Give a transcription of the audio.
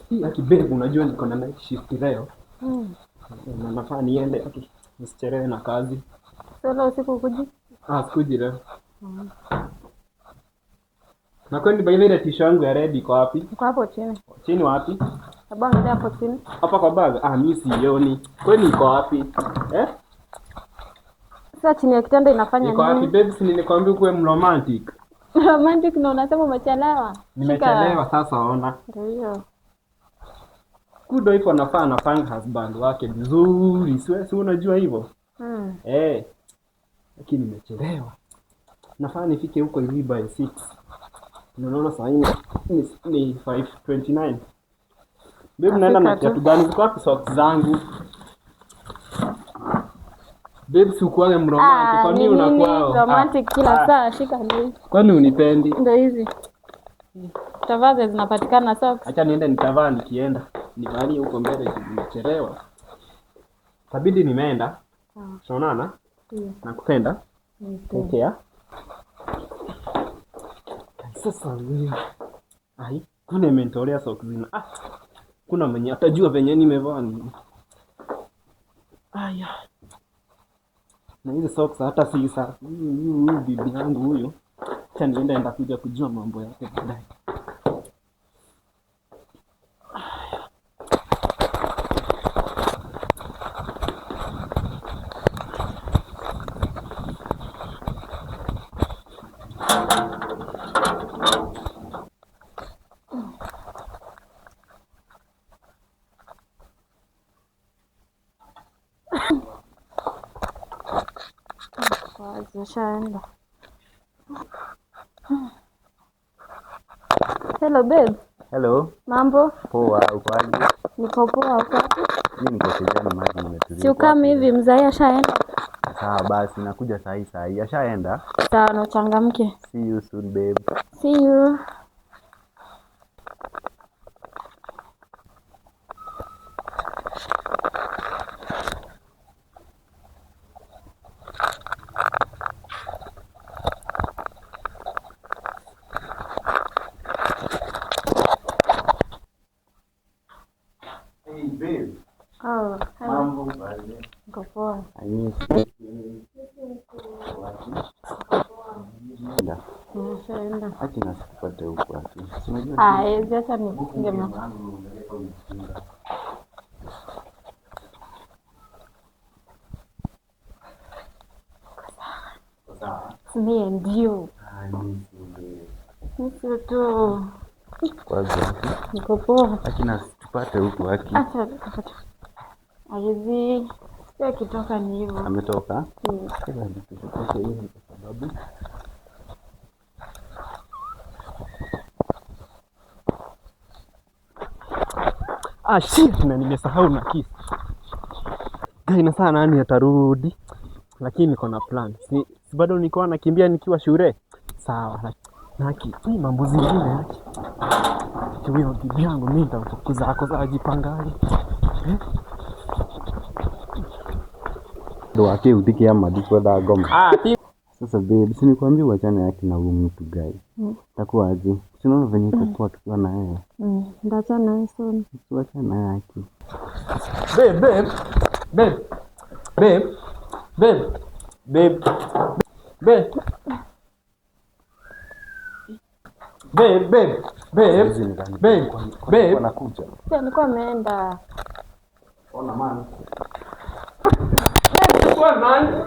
Hii akibebu unajua niko na night shift leo. Na nafaa niende nisichelewe na kazi. Sasa usiku kuji? Sikuji leo. Na kwani by the way t-shirt yangu ya red iko wapi? Iko hapo chini. Chini wapi? Hebu angalia hapo chini. Hapa kwa bag? Mimi sioni. Kwani iko wapi? Sasa chini ya kitanda inafanya nini? Iko wapi babe? Si nilikwambia kuwe mromantic. Romantic na unasema umechelewa. Nimechelewa sasa ona. Ndio hiyo. Kudo iko nafaa anafanya husband wake vizuri. Si unajua hivyo? Lakini nimechelewa. Nafaa nifike huko hivi by 6. Unaona saa hii ni 5:29. Babe naenda na kiatu gani? Ziko wapi socks zangu? Babe si ukuange mromantic. Kwa nini unakuwa romantic kila saa? Shika ndio. Kwani unipendi? Ndio hizi. Tavaze zinapatikana socks. Acha niende nitavaa nikienda. Nivalie huko mbele nimechelewa. Tabidi nimeenda. Tunaonana? Nakupenda. Take care. Sasa wewe. Kuna mentolea socks zina. Kuna mwenye atajua venye nimevaa nini. Na hizo socks hata si safi. Bibi yangu huyo. Acha niende ndakuja kujua mambo yake baadaye. Zishaenda. Hello babe. Hello. Mambo? Poa, uko aje? Niko poa uko? Mimi niko kijana maji nimetulia. Si ukame hivi mzee ashaenda? Sawa basi nakuja saa hii. Ashaenda? Sawa na uchangamke. See you soon babe. See you. Hey babe. Mambo baje? Niko poa. Ashaenda. Acha nasikupate huko wapi. Hizi acha nifunge mlango. Mimi ndio. Nisi tu. Kwanza. Niko poa. Acha nasipate huko wapi. Acha. Hizi sio kitoka ni hivyo. Ametoka? Sasa nitupate hiyo kwa sababu shit na nimesahau na kiss. Gaina sana nani atarudi? Lakini niko na plan. Si bado niko nakimbia nikiwa shule. Sawa. Naki, mambo zingine yake. Huyo bibi yangu mimi nitamfukuza ako ajipangaje. ndo ake utike ama dikwa da goma. Sasa babe, si nikwambia uachane yake na huyu mtu guy. Takuwa aje? Si unaona venye kwa tukiwa na yeye. Ndaachana naye soon. Uachane yake. Babe. Wanakuja. Sasa nilikuwa ameenda. Ona man. Kwa man.